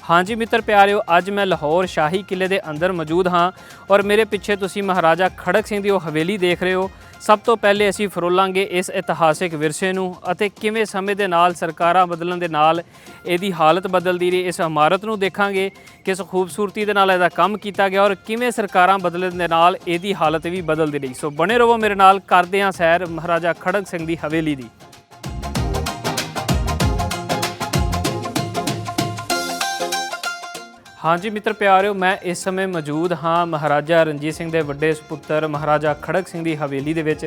हाँ जी मित्र प्यारिओ, अज मैं लाहौर शाही किले के अंदर मौजूद हाँ और मेरे पिछे तुसी महाराजा खड़क सिंह की वो हवेली देख रहे हो। सब तो पहले असी फरोलांगे इस इतिहासिक विरसे नूं अते किवें समय दे नाल सरकारां बदलण दे नाल इहदी हालत बदलदी रही। इस इमारत नूं देखांगे किस खूबसूरती दे नाल इहदा काम कीता गया और किवें सरकारां बदलण दे नाल इहदी हालत भी बदलदी रही। सो बने रहो मेरे नाल, करदे हां सैर महाराजा खड़क सिंह की हवेली दी। हाँ जी मित्र प्यारिओ, मैं इस समय मौजूद हाँ महाराजा रणजीत सिंह के वड्डे सुपुत्र महाराजा खड़क सिंह की हवेली दे विच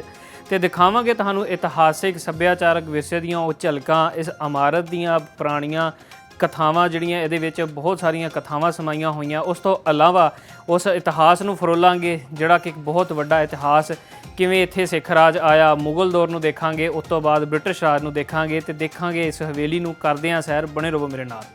ते दिखावांगे तुहानूं इतिहासिक सभ्याचारक विरसे दीआं वो झलकां, इस इमारत दीआं पुराणियां कथावां जिहड़ियां इहदे विच बहुत सारियां कथावां समाईयां होईयां। उस तो इलावा उस इतिहास नूं फरोलांगे जिहड़ा कि एक बहुत वड्डा इतिहास, किवें इत्थे सिख राज आया, मुगल दौर नूं देखांगे, उस तो बाद ब्रिटिश राज नूं देखांगे ते देखांगे इस हवेली नूं। करदे हां सैर, बने रहो मेरे नाल।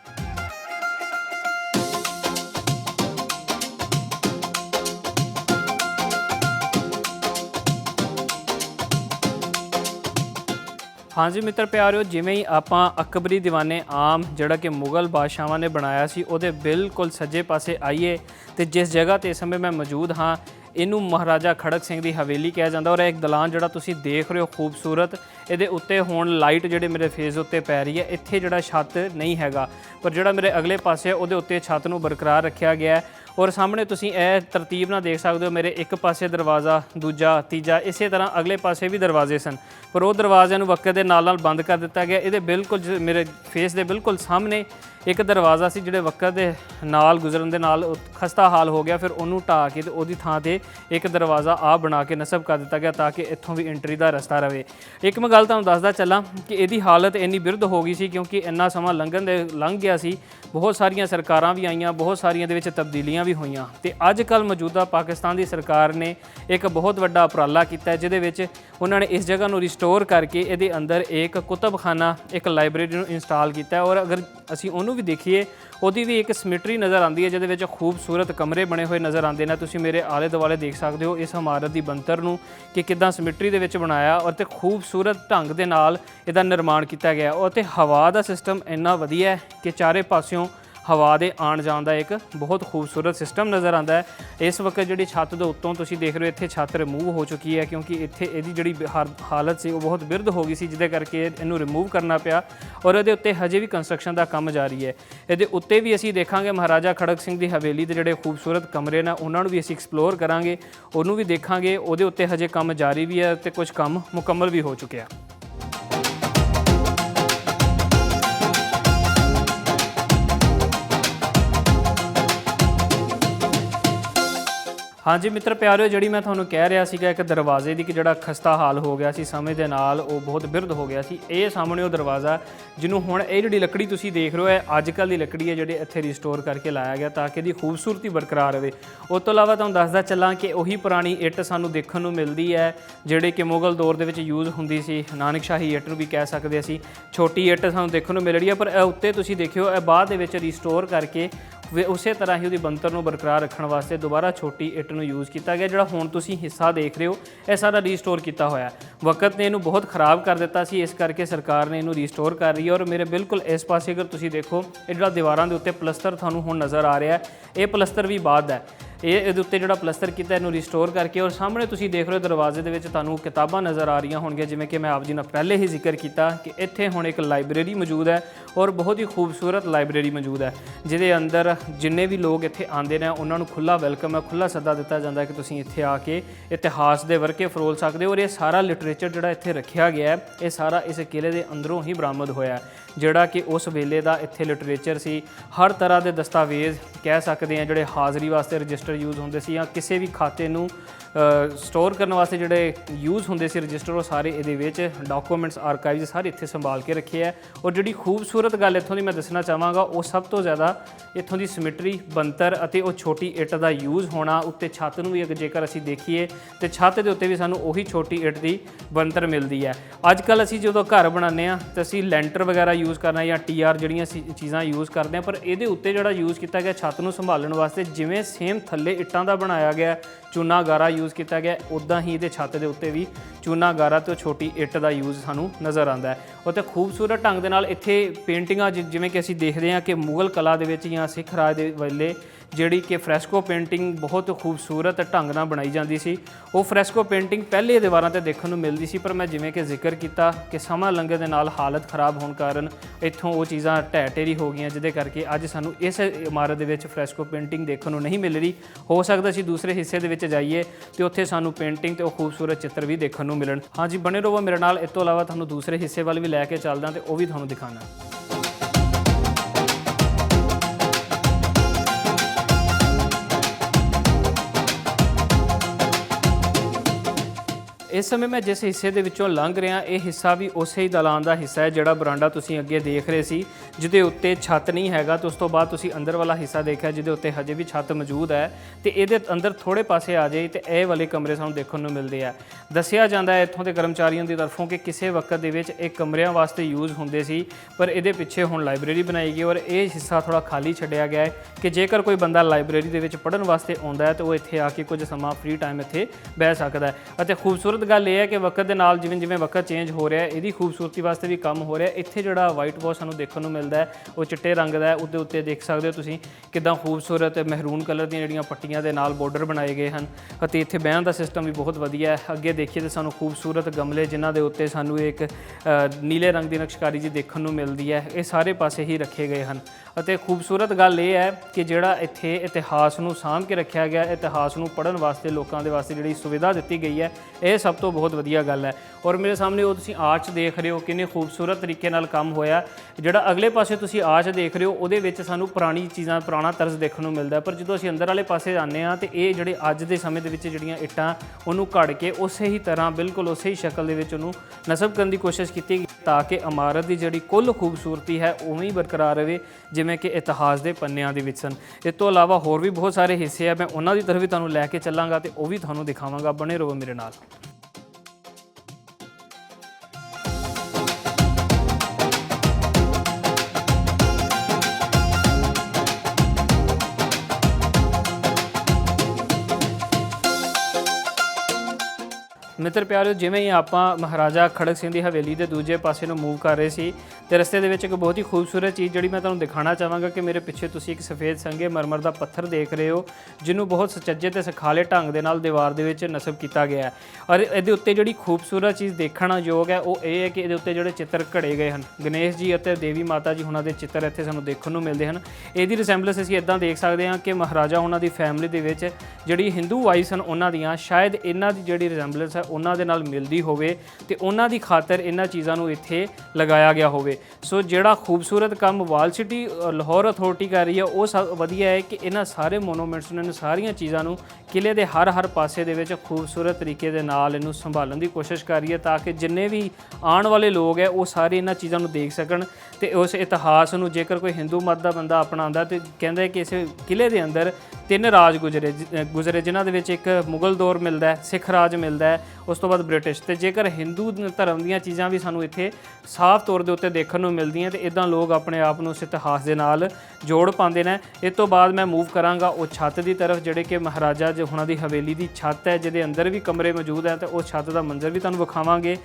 हाँ जी मित्र प्यारिओ, जिवें ही आपां अकबरी दीवाने आम जिहड़ा कि मुगल बादशाहां ने बनाया सी उहदे बिल्कुल सज्जे पासे आईए ते जिस जगह ते इस समय मैं मौजूद हाँ इनू महाराजा खड़क सिंह की हवेली कहा जाता। और एक दलान जिहड़ा तुसीं देख रहे हो खूबसूरत, इहदे उत्ते हुण लाइट जिहड़े मेरे फेस उत्ते पै रही है। इत्थे जिहड़ा छत नहीं हैगा पर जिहड़ा मेरे अगले पासे उहदे उत्ते छत नूं बरकरार रखिया गया है। और सामने तुसीं इह तरतीब नाल देख सकते हो, मेरे एक पासे दरवाज़ा, दूजा, तीजा, इस तरह अगले पासे भी दरवाजे सन पर वो दरवाज़े नूं वक्त के नाल बंद कर दिता गया। ये बिल्कुल मेरे फेस के बिल्कुल सामने एक दरवाज़ा सी जिहड़े वक्त के नाल गुजरन दे नाल खस्ता हाल हो गया, फिर उन्होंने ढा के उहदी थां ते एक दरवाज़ा आ बना के नस्ब कर दिता गया ताकि इत्थों भी एंट्री का रस्ता रहे। एक मैं गल तुहानूं दसदा चलां कि इहदी हालत इन्नी बिरध हो गई सी क्योंकि इन्ना समा लंघ गया सी, बहुत सारियां सरकारां भी आईयां, बहुत सारियां दे विच तब्दीलियां भी होईयां ते अजकल मौजूदा पाकिस्तान की सरकार ने एक बहुत वड्डा उपराला कीता जिहदे विच उन्होंने इस जगह नूं रिस्टोर करके इहदे अंदर एक कुतुबखाना, एक लाइब्रेरी नूं इंस्टॉल किया। और अगर असीं उहनूं भी देखिए उहदी भी एक सिमेट्री नज़र आती है जिहदे विच खूबसूरत कमरे बने हुए नज़र आते हैं। तुसीं मेरे आले दुआले देख सकते हो इस इमारत की बनतर नूं कि किद्दां सिमेट्री दे विच बनाया और ते खूबसूरत ढंग दे नाल इहदा निर्माण किया गया। और ते हवा का सिस्टम इन्ना वधिया है कि चारे पासियों हवा के आण जाण का एक बहुत खूबसूरत सिस्टम नज़र आता है। इस वक्त जी छत के उत्तों तुसीं देख रहे हो इत्थे छत रिमूव हो चुकी है क्योंकि इत्थे इहदी जिहड़ी हालत सी वो बहुत बिरध हो गई सी, जिहदे करके इनू रिमूव करना पिया और इहदे उत्ते हजे भी कंस्ट्रक्शन का काम जारी है। इहदे उत्ते भी असीं देखांगे महाराजा खड़क सिंह की हवेली के जिहड़े खूबसूरत कमरे ने उन्होंने भी असीं एक्सप्लोर करांगे, उन्होंने भी देखांगे। उहदे उत्ते हजे काम जारी भी है ते कुछ काम मुकम्मल भी हो चुके हैं। हाँ जी मित्र प्यारिओ, जी मैं तुहानूं कह रहा सीगा एक दरवाजे की कि जिहड़ा खस्ता हाल हो गया सी समय के नाल वो बहुत बिरध हो गया सी। ये सामने वो दरवाज़ा जिन्हों हुण ये जिहड़ी लकड़ी तुसीं देख रहे हो है अजकल की लकड़ी है जिहड़ी इत्थे रिस्टोर करके लाया गया ताकि इहदी खूबसूरती बरकरार रहे। उस तो इलावा तुहानूं दसदा चलां कि उही पुरानी इट सानूं देखण नूं मिलदी है जिहड़ी कि मुगल दौर दे विच यूज़ हुंदी सी, नानकशाही इट नूं भी कह सकदे असीं। छोटी इट सानूं देखण नूं मिल रही है पर उत्ते तुसीं देखिओ बाद दे विच रिस्टोर करके उस तरह ही उसकी बनतर नूं बरकरार रखने वास्ते दोबारा छोटी इट नूं यूज़ किया गया। जिहड़ा हुण तुसीं हिस्सा देख रहे हो यह सारा रिस्टोर किया होया। वक्त ने इनू बहुत खराब कर दिता सी, इस करके सरकार ने इनू रिस्टोर कर रही है। और मेरे बिल्कुल इस पासे अगर तुसीं देखो ये जिहड़ा दीवारां दे उत्ते प्लस्तर तुहानूं हुण नज़र आ रहा है, ये प्लस्तर भी बाद है। ये उत्ते जिहड़ा प्लस्तर किया इनू रिस्टोर करके। और सामने तुसीं देख रहे हो दरवाजे दे विच तुहानूं किताबां नज़र आ रही होणगियां, जिवें कि मैं आप जी ने पहले ही जिक्र किया कि इत्थे हुण एक लाइब्रेरी मौजूद है और बहुत ही खूबसूरत लाइब्रेरी मौजूद है जिहदे अंदर जिन्ने भी लोग इत्थे आंदे ने उन्होंने खुला वेलकम है, खुला सद्दा दिता जाता है कि तुसीं इत्थे आके इतिहास के वर्के फरोल सकते हो। और ये सारा लिटरेचर जिहड़ा इत्थे रखिया गया है ये सारा इस किले के अंदरों ही बरामद होया है, जिहड़ा कि उस वेले का इत्थे लिटरेचर सी। हर तरह के दस्तावेज़ कह सकते हैं जिहड़े हाज़री वास्ते रजिस्टर यूज़ होंदे सी या किसी भी खाते नूं स्टोर करने वास्ते जिहड़े यूज़ होंदे सी रजिस्टर, वो सारे इहदे विच डॉक्यूमेंट्स आर्काइव्स सारे इत्थे संभाल के रखे है। और जिहड़ी खूबसूरत गल इत्थों दी मैं दसना चाहांगा वो सब तो ज़्यादा इत्थों दी सिमेट्री बनतर अते वो छोटी इट का यूज़ होना। उत्ते छत नूं भी जेकर असीं देखीए तो छत के उत्ते भी सानूं उही छोटी इट की बनतर मिलती है। अजकल असीं जदों घर बनाने तो असीं लैंटर वगैरह यूज़ करना या TR जिहड़ियां चीज़ां यूज़ करते हैं, पर इहदे उत्ते जिहड़ा यूज़ किया गया छत नूं संभालण वास्ते जिवें सेम थल्ले इट्टां दा बनाया गया चूना गारा यूज़ किया गया, उदां ही इहदे छत के उत्ते भी चूना गारा तो छोटी इट का यूज़ सानू नज़र आता है। और तो खूबसूरत ढंग दे नाल इत्थे पेंटिंगां जिवें कि असीं देखते हैं कि मुगल कला दे विच जां सिख राज दे वेले जिहड़ी कि फ्रैस्को पेंटिंग बहुत खूबसूरत ढंग नाल बनाई जाती सी। वो फ्रैस्को पेंटिंग पहले दीवारां ते देखण नूं मिलदी सी, पर मैं जिवें कि जिक्र किया कि समा लंघण दे नाल हालत खराब होने कारण इत्थों वो चीज़ां ढह ढेरी हो गईयां, जिहदे करके अज सानू इस इमारत दे विच फ्रैस्को पेंटिंग देखण नूं नहीं मिल रही। हो सकदा असीं दूसरे हिस्से दे विच जाइए तो उत्थे सानू पेंटिंग ते खूबसूरत चित्र भी देखण नूं मिलण। हाँ जी, बने रहो मेरे नाल। इस तों इलावा तुहानूं दूसरे हिस्से वाल भी लैके चलदा ते वो भी तुहानूं दिखाना। इस समय मैं जिस हिस्से दे विचों लंघ रहा, ये हिस्सा भी उस ही दलान का हिस्सा है जिहड़ा बरांडा तुसीं अगे देख रहे सी, जिहदे उत्ते छत नहीं हैगा। तो उस तो बाद तुसीं अंदर वाला हिस्सा देखा जिहदे उत्ते हजे भी छत मौजूद है। तो ये अंदर थोड़े पासे आ जाए तो यह वाले कमरे सानूं देखण नूं मिलदे आ। दस्सिया जांदा है इत्थों के कर्मचारियों की तरफों कि किसी वक्त दे विच एक कमरिਆਂ वास्ते यूज़ हुंदे सी, पर ये पिछे हुण लाइब्रेरी बनाई गई और ये हिस्सा थोड़ा खाली छड्डिया गया है कि जेकर कोई बंदा लाइब्रेरी दे विच पढ़न वास्ते आउंदा है तो वो इत्थे आके कुछ समा फ्री टाइम इत्थे बह सकदा है। अते खूबसूरत गल यह है कि वक्त के नाल जिवें जिवें वक्त चेंज हो रहा है, इसकी खूबसूरती वास्ते भी काम हो रहा है। इत्थे जिहड़ा वाइट वॉश सानूं देखण नूं मिलदा है वो चिट्टे रंग दा है। उहदे उत्ते देख सकदे हो तुसीं किदां खूबसूरत महरून कलर ਦੀਆਂ ਜਿਹੜੀਆਂ पट्टियां दे नाल बॉर्डर बनाए गए हैं। ਅਤੇ ਇੱਥੇ ਬਹਿਣ ਦਾ सिस्टम भी बहुत वधिया है। ਅੱਗੇ देखिए तो सानूं खूबसूरत गमले जिन्हां दे उत्ते सानूं एक नीले रंग की नक्शकारी जी देखण नूं मिलदी है, ये सारे पासे ही रखे गए हैं। ਅਤੇ खूबसूरत गल ये है कि ਜਿਹੜਾ ਇੱਥੇ इतिहास ਨੂੰ ਸਾਂਭ ਕੇ ਰੱਖਿਆ ਗਿਆ, इतिहास ਨੂੰ ਪੜ੍ਹਨ ਵਾਸਤੇ ਲੋਕਾਂ ਦੇ ਵਾਸਤੇ ਜਿਹੜੀ ਸੁਵਿਧਾ ਦਿੱਤੀ ਗਈ ਹੈ, ਇਹ ਸਭ ਤੋਂ ਬਹੁਤ ਵਧੀਆ ਗੱਲ ਹੈ। ਔਰ ਮੇਰੇ ਸਾਹਮਣੇ ਉਹ ਤੁਸੀਂ ਆਰਚ ਦੇਖ ਰਹੇ ਹੋ, ਕਿੰਨੇ ਖੂਬਸੂਰਤ ਤਰੀਕੇ ਨਾਲ ਕੰਮ ਹੋਇਆ। ਜਿਹੜਾ ਅਗਲੇ ਪਾਸੇ ਤੁਸੀਂ ਆਰਚ ਦੇਖ ਰਹੇ ਹੋ ਉਹਦੇ ਵਿੱਚ ਸਾਨੂੰ ਪੁਰਾਣੀ ਚੀਜ਼ਾਂ, ਪੁਰਾਣਾ ਤਰਜ਼ ਦੇਖਣ ਨੂੰ ਮਿਲਦਾ, ਪਰ ਜਦੋਂ ਅਸੀਂ ਅੰਦਰ ਵਾਲੇ ਪਾਸੇ ਜਾਂਦੇ ਹਾਂ ਤੇ ਇਹ ਜਿਹੜੇ ਅੱਜ ਦੇ ਸਮੇਂ ਦੇ ਵਿੱਚ ਜਿਹੜੀਆਂ ਇੱਟਾਂ ਉਹਨੂੰ ਘੜ ਕੇ ਉਸੇ ਹੀ ਤਰ੍ਹਾਂ ਬਿਲਕੁਲ ਉਸੇ ਹੀ ਸ਼ਕਲ ਦੇ ਵਿੱਚ ਉਹਨੂੰ ਨਸਬ ਕਰਨ ਦੀ ਕੋਸ਼ਿਸ਼ ਕੀਤੀ ਗਈ ਤਾਂ ਕਿ ਇਮਾਰਤ ਦੀ ਜਿਹੜੀ ਕੁੱਲ ਖੂਬਸੂਰਤੀ ਹੈ ਉਵੇਂ ਹੀ ਬਰਕਰਾਰ ਰਹੇ ਜਿਵੇਂ ਕਿ ਇਤਿਹਾਸ ਦੇ ਪੰਨਿਆਂ ਦੇ ਵਿੱਚ ਸਨ। ਇਸ ਤੋਂ ਇਲਾਵਾ ਹੋਰ ਵੀ ਬਹੁਤ ਸਾਰੇ ਹਿੱਸੇ ਆ, ਮੈਂ ਉਹਨਾਂ ਦੀ ਤਰਫ ਵੀ ਤੁਹਾਨੂੰ ਲੈ ਕੇ ਚੱਲਾਂਗਾ ਤੇ ਉਹ ਵੀ ਤੁਹਾਨੂੰ ਦਿਖਾਵਾਂਗਾ। ਬਣੇ ਰਹੋ ਮੇਰੇ ਨਾਲ। मित्र प्यारिओ, जिवें ही आप महाराजा खड़क सिंह की हवेली के दूजे पासे मूव कर रहे सी तो रस्ते दे विच एक बहुत ही खूबसूरत चीज़ जी मैं तुहानूं दिखाना चाहांगा कि मेरे पिछे तुसीं एक सफ़ेद संगे मरमर का पत्थर देख रहे हो जिन्हों बहुत सुचज्जे ते सखाले ढंग दे नाल दीवार दे विच नस्ब किया गया है। और इहदे उत्ते जिहड़ी खूबसूरत चीज़ देखण योग है वो ये है कि इहदे उत्ते जिहड़े चित्र घड़े गए हैं, गणेश जी और देवी माता जी हुणां दे चित्र इत्थे सानूं देखण नूं मिलदे हैं। इहदी रिसैंबलेंस असीं इदां देख सकते हैं कि महाराजा हुणां दी फैमिली दे विच जिहड़ी हिंदू वाइफ सन उन्हां दियां शायद इन्हां दी जिहड़ी रिसैंबलेंस है उन्हां दे नाल मिलदी होवे ते उन्हां दी खातर इन्हां चीज़ां नूं इत्थे लगाया गया होवे। सो जिहड़ा खूबसूरत काम वाल सिटी लाहौर अथॉरिटी कर रही है वो सब वधिया है कि इन्हां सारे मोनूमेंट्स ने सारियां चीज़ां नूं किले दे हर पासे दे विच खूबसूरत तरीके दे नाल इहनूं संभालण दी कोशिश कर रही है ताकि जिन्ने भी आने वाले लोग है वो सारे इन्हां चीज़ां नूं देख सकण ते उस इतिहास नूं जेकर कोई हिंदू मत दा बंदा अपनाउंदा ते कहंदा है कि इस किले दे अंदर 3 राज गुजरे जिन्हां दे विच एक मुगल दौर मिलदा है, सिख राज मिलदा है, उस तो बाद ब्रिटिश। तो जेकर हिंदू धर्म दीयां चीज़ां भी सानूं इत्थे साफ तौर दे उत्ते देखण नूं मिलदियां ते इदां लोग अपने आप नूं इस इतिहास दे नाल जोड़ पाਉਂਦੇ ने। इस तो बाद मैं मूव करांगा वो छत की तरफ जिहड़े कि महाराजा हुणां दी हवेली की छत है जिहदे अंदर भी कमरे मौजूद है तो उस छत का मंजर भी तुहानूं विखावांगे।